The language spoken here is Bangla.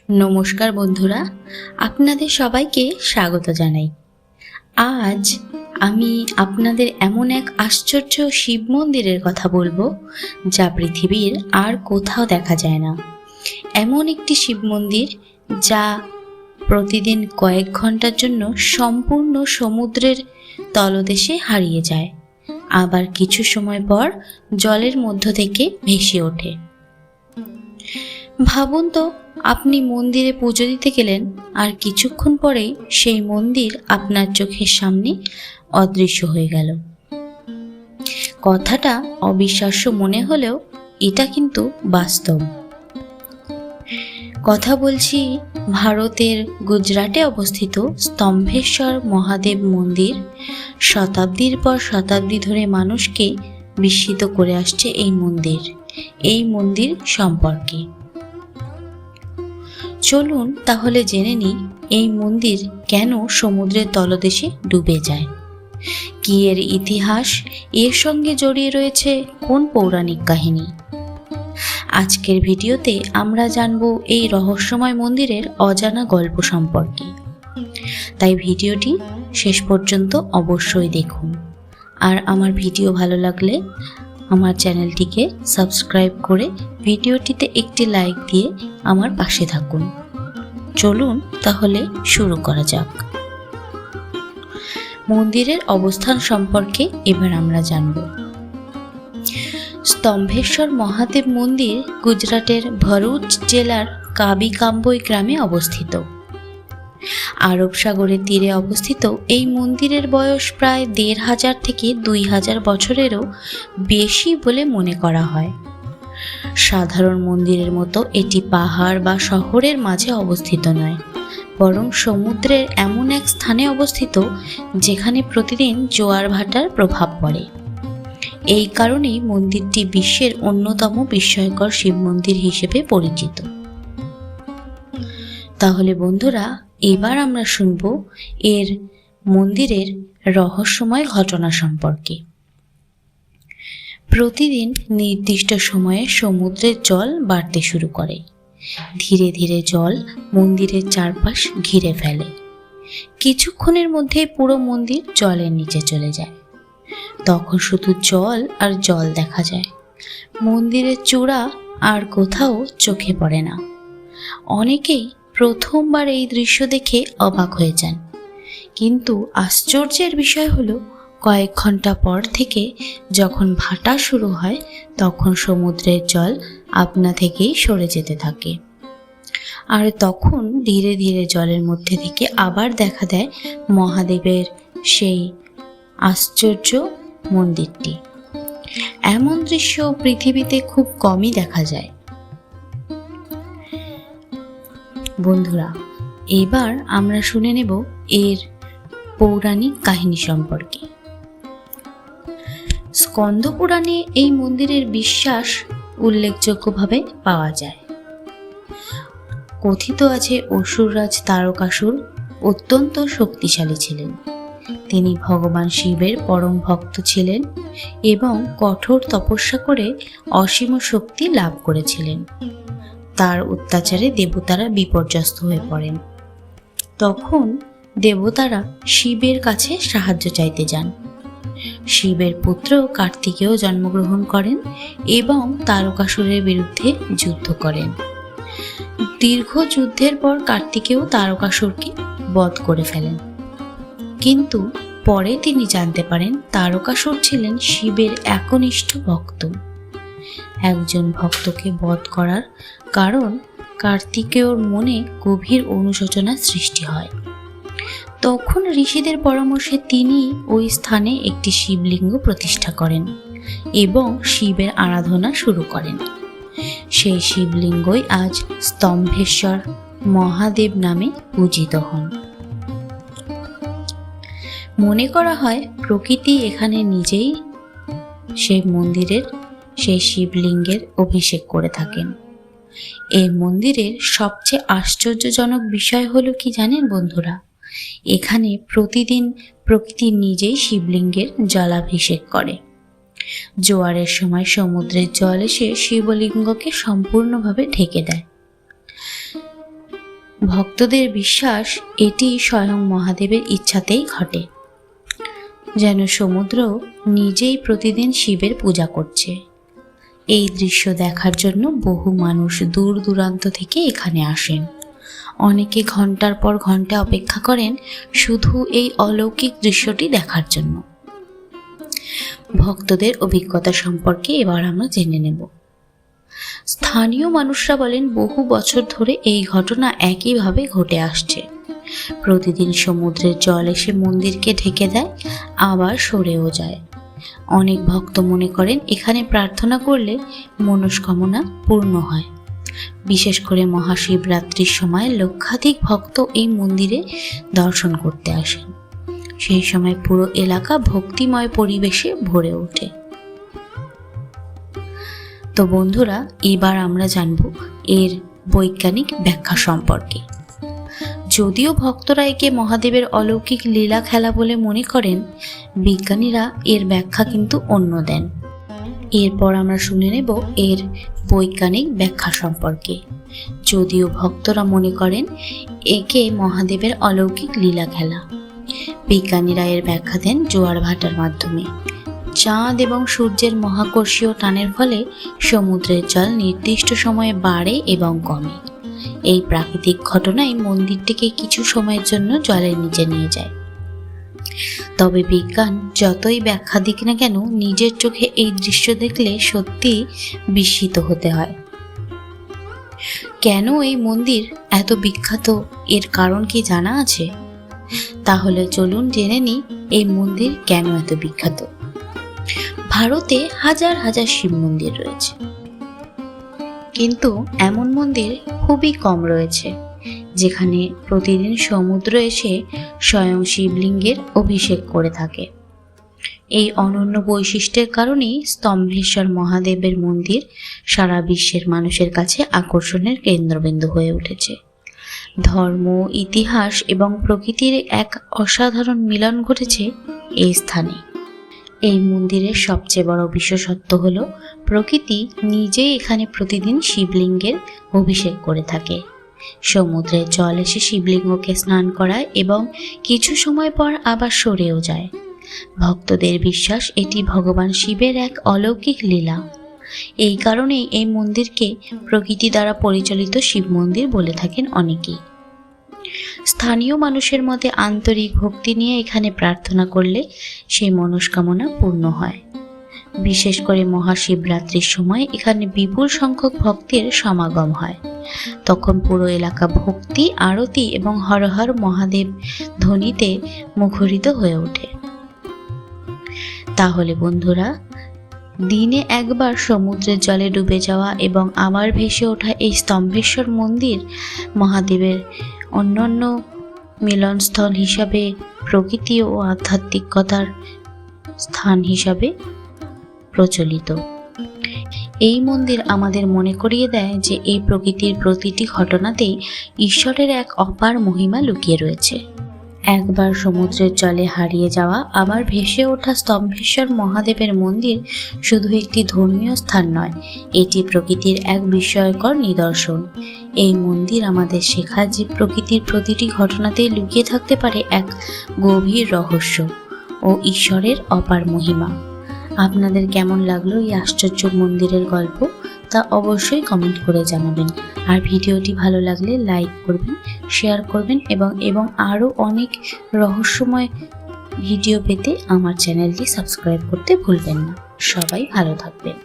নমস্কার বন্ধুরা, আপনাদের সবাইকে স্বাগত জানাই। আজ আমি আপনাদের এমন এক আশ্চর্য শিব মন্দিরের কথা বলবো যা পৃথিবীর আর কোথাও দেখা যায় না। এমন একটি শিব মন্দির যা প্রতিদিন কয়েক ঘন্টার জন্য সম্পূর্ণ সমুদ্রের তলদেশে হারিয়ে যায়, আবার কিছু সময় পর জলের মধ্য থেকে ভেসে ওঠে। ভাবুন তো, আপনি মন্দিরে পুজো দিতে গেলেন আর কিছুক্ষণ পরেই সেই মন্দির আপনার চোখের সামনে অদৃশ্য হয়ে গেল। কথাটা অবিশ্বাস্য মনে হলেও এটা কিন্তু বাস্তব। কথা বলছি ভারতের গুজরাটে অবস্থিত স্তম্ভেশ্বর মহাদেব মন্দির। শতাব্দীর পর শতাব্দী ধরে মানুষকে বিস্মিত করে আসছে এই মন্দির সম্পর্কে। চলুন তাহলে জেনে নিই এই মন্দির কেন সমুদ্রের তলদেশে ডুবে যায়, কি এর ইতিহাস, এর সঙ্গে জড়িয়ে রয়েছে কোন পৌরাণিক কাহিনী। আজকের ভিডিওতে আমরা জানব এই রহস্যময় মন্দিরের অজানা গল্প সম্পর্কে, তাই ভিডিওটি শেষ পর্যন্ত অবশ্যই দেখুন। আর আমার ভিডিও ভালো লাগলে আমার চ্যানেলটিকে সাবস্ক্রাইব করে ভিডিওটিতে একটি লাইক দিয়ে আমার পাশে থাকুন। চলুন তাহলে শুরু করা যাক। মন্দিরের অবস্থান সম্পর্কে এবার আমরা জানব। স্তম্ভেশ্বর মহাদেব মন্দির গুজরাটের ভরুচ জেলার কাবিকাম্বই গ্রামে অবস্থিত। আরব সাগরের তীরে অবস্থিত এই মন্দিরের বয়স প্রায় ১৫০০ থেকে ২০০০ বছরেরও বেশি বলে মনে করা হয়। সাধারণ মন্দিরের মতো এটি পাহাড় বা শহরের মাঝে অবস্থিত নয়, বরং সমুদ্রের এমন এক স্থানে অবস্থিত যেখানে প্রতিদিন জোয়ার ভাটার প্রভাব পড়ে। এই কারণেই মন্দিরটি বিশ্বের অন্যতম বিস্ময়কর শিব মন্দির হিসেবে পরিচিত। তাহলে বন্ধুরা, এবার আমরা শুনব এর মন্দিরের রহস্যময় ঘটনা সম্পর্কে। প্রতিদিন নির্দিষ্ট সময়ে সমুদ্রের জল বাড়তে শুরু করে। ধীরে ধীরে জল মন্দিরের চারপাশ ঘিরে ফেলে। কিছুক্ষণের মধ্যে পুরো মন্দির জলের নিচে চলে যায়। তখন শুধু জল আর জল দেখা যায়। মন্দিরের চূড়া আর কোথাও চোখে পড়ে না। অনেকেই প্রথমবার এই দৃশ্য দেখে অবাক হয়ে যান, কিন্তু আশ্চর্যের বিষয় হলো কয়েক ঘন্টা পর থেকে যখন ভাটা শুরু হয় তখন সমুদ্রের জল আপনা থেকেই সরে যেতে থাকে। আর তখন ধীরে ধীরে জলের মধ্যে থেকে আবার দেখা দেয় মহাদেবের সেই আশ্চর্য মন্দিরটি। এমন দৃশ্য পৃথিবীতে খুব কমই দেখা যায়। বন্ধুরা, এবার আমরা শুনে নেব এর পৌরাণিক কাহিনী সম্পর্কে। স্কন্দ পুরাণে এই মন্দিরের বিশ্বাস উল্লেখযোগ্যভাবে পাওয়া যায়। কথিত আছে অসুররাজ তারকাসুর অত্যন্ত শক্তিশালী ছিলেন। তিনি ভগবান শিবের পরম ভক্ত ছিলেন এবং কঠোর তপস্যা করে অসীম শক্তি লাভ করেছিলেন। তার অত্যাচারে দেবতারা বিপর্যস্ত হয়ে পড়েন। তখন দেবতারা শিবের কাছে সাহায্য চাইতে যান। শিবের পুত্র কার্তিকেয় জন্মগ্রহণ করেন এবং তারকাসুরের বিরুদ্ধে যুদ্ধ করেন। দীর্ঘ যুদ্ধের পর কার্তিকেয় তারকাসুরকে বধ করে ফেলেন, কিন্তু পরে তিনি জানতে পারেন তারকাসুর ছিলেন শিবের একনিষ্ঠ ভক্ত। একজন ভক্তকে বধ করার কারণ কার্তিকেয়র মনে গভীর অনুশোচনা সৃষ্টি হয়। তখন ঋষিদের পরামর্শে তিনি ওই স্থানে একটি শিবলিঙ্গ প্রতিষ্ঠা করেন এবং শিবের আরাধনা শুরু করেন। সেই শিবলিঙ্গই আজ স্তম্ভেশ্বর মহাদেব নামে পূজিত হন। মনে করা হয় প্রকৃতি এখানে নিজেই সেই মন্দিরের সেই শিবলিঙ্গের অভিষেক করে থাকেন। এই মন্দিরের সবচেয়ে আশ্চর্যজনক বিষয় হলো কি জানেন বন্ধুরা, এখানে প্রতিদিন প্রকৃতি নিজেই শিবলিঙ্গের জলাভিষেক করে। জোয়ারের সময় সমুদ্রের জল এসে শিবলিঙ্গকে সম্পূর্ণভাবে ঢেকে দেয়। ভক্তদের বিশ্বাস এটি স্বয়ং মহাদেবের ইচ্ছাতেই ঘটে, যেন সমুদ্র নিজেই প্রতিদিন শিবের পূজা করছে। এই দৃশ্য দেখার জন্য বহু মানুষ দূর দূরান্ত থেকে এখানে আসেন। অনেকে ঘন্টার পর ঘন্টা অপেক্ষা করেন শুধু এই অলৌকিক দৃশ্যটি দেখার জন্য। ভক্তদের অভিজ্ঞতা সম্পর্কে এবার আমরা জেনে নেব। স্থানীয় মানুষরা বলেন বহু বছর ধরে এই ঘটনা একইভাবে ঘটে আসছে। প্রতিদিন সমুদ্রের জল এসে মন্দিরকে ঢেকে দেয়, আবার সরেও যায়। অনেক ভক্ত মনে করেন এখানে প্রার্থনা করলে মনস্কামনা পূর্ণ হয়। বিশেষ করে মহাশিবরাত্রির সময় লক্ষাধিক ভক্ত এই মন্দিরে দর্শন করতে আসেন। সেই সময় পুরো এলাকা ভক্তিময় পরিবেশে ভরে ওঠে। তো বন্ধুরা, এবার আমরা জানব এর বৈজ্ঞানিক ব্যাখ্যা সম্পর্কে। যদিও ভক্তরা একে মহাদেবের অলৌকিক লীলা খেলা বলে মনে করেন, বিজ্ঞানীরা এর ব্যাখ্যা কিন্তু অন্য দেন। এরপর আমরা শুনে নেব এর বৈজ্ঞানিক ব্যাখ্যা সম্পর্কে। যদিও ভক্তরা মনে করেন একে মহাদেবের অলৌকিক লীলা খেলা, বিজ্ঞানীরা এর ব্যাখ্যা দেন জোয়ার ভাটার মাধ্যমে। চাঁদ এবং সূর্যের মহাকর্ষীয় টানের ফলে সমুদ্রের জল নির্দিষ্ট সময়ে বাড়ে এবং কমে। এই প্রাকৃতিক ঘটনায় মন্দিরটিকে কিছু সময়ের জন্য জলের নিচে নিয়ে যায়। তবে বিজ্ঞান যতই ব্যাখ্যা দিক না কেন, নিজের চোখে এই দৃশ্য দেখলে সত্যি বিস্মিত হতে হয়। কেন এই মন্দির এত বিখ্যাত, এর কারণ কি জানা আছে? তাহলে চলুন জেনে নিই এই মন্দির কেন এত বিখ্যাত। ভারতে হাজার হাজার শিব মন্দির রয়েছে, কিন্তু এমন মন্দির খুবই কম রয়েছে যেখানে প্রতিদিন সমুদ্র এসে স্বয়ং শিবলিঙ্গের অভিষেক করে থাকে। এই অনন্য বৈশিষ্ট্যের কারণেই স্তম্ভেশ্বর মহাদেবের মন্দির সারা বিশ্বের মানুষের কাছে আকর্ষণের কেন্দ্রবিন্দু হয়ে উঠেছে। ধর্ম, ইতিহাস এবং প্রকৃতির এক অসাধারণ মিলন ঘটেছে এই স্থানে। এই মন্দিরের সবচেয়ে বড় বিশেষত্ব হল প্রকৃতি নিজেই এখানে প্রতিদিন শিবলিঙ্গের অভিষেক করে থাকে। সমুদ্রের জল এসে শিবলিঙ্গকে স্নান করায় এবং কিছু সময় পর আবার সরেও যায়। ভক্তদের বিশ্বাস এটি ভগবান শিবের এক অলৌকিক লীলা। এই কারণেই এই মন্দিরকে প্রকৃতি দ্বারা পরিচালিত শিব মন্দির বলে থাকেন অনেকেই। স্থানীয় মানুষের মতে আন্তরিক ভক্তি নিয়ে এখানে প্রার্থনা করলে সেই মনস্কামনা পূর্ণ হয়। বিশেষ করে মহাশিবরাত্রির সময় এখানে বিপুল সংখ্যক ভক্তের সমাগম হয়। তখন পুরো এলাকা ভক্তি, আরতি এবং হর হর মহাদেব ধ্বনিতে মুখরিত হয়ে ওঠে। তাহলে বন্ধুরা, দিনে একবার সমুদ্রের জলে ডুবে যাওয়া এবং আবার ভেসে ওঠা এই স্তম্ভেশ্বর মন্দির মহাদেবের অন্যান্য মিলনস্থল হিসাবে, প্রকৃতি ও আধ্যাত্মিকতার স্থান হিসাবে প্রচলিত। এই মন্দির আমাদের মনে করিয়ে দেয় যে এই প্রকৃতির প্রতিটি ঘটনাতেই ঈশ্বরের এক অপার মহিমা লুকিয়ে রয়েছে। একবার সমুদ্রের জলে হারিয়ে যাওয়া আবার ভেসে ওঠা স্তম্ভেশ্বর মহাদেবের মন্দির শুধু একটি ধর্মীয় স্থান নয়, এটি প্রকৃতির এক বিস্ময়কর নিদর্শন। এই মন্দির আমাদের শেখায় যে প্রকৃতির প্রতিটি ঘটনাতেই লুকিয়ে থাকতে পারে এক গভীর রহস্য ও ঈশ্বরের অপার মহিমা। আপনাদের কেমন লাগলো এই আশ্চর্য মন্দিরের গল্প, তা অবশ্যই কমেন্ট করে জানাবেন। আর ভিডিওটি ভালো লাগলে লাইক করবেন, শেয়ার করবেন এবং আরও অনেক রহস্যময় ভিডিও পেতে আমার চ্যানেলটি সাবস্ক্রাইব করতে ভুলবেন না। সবাই ভালো থাকবেন।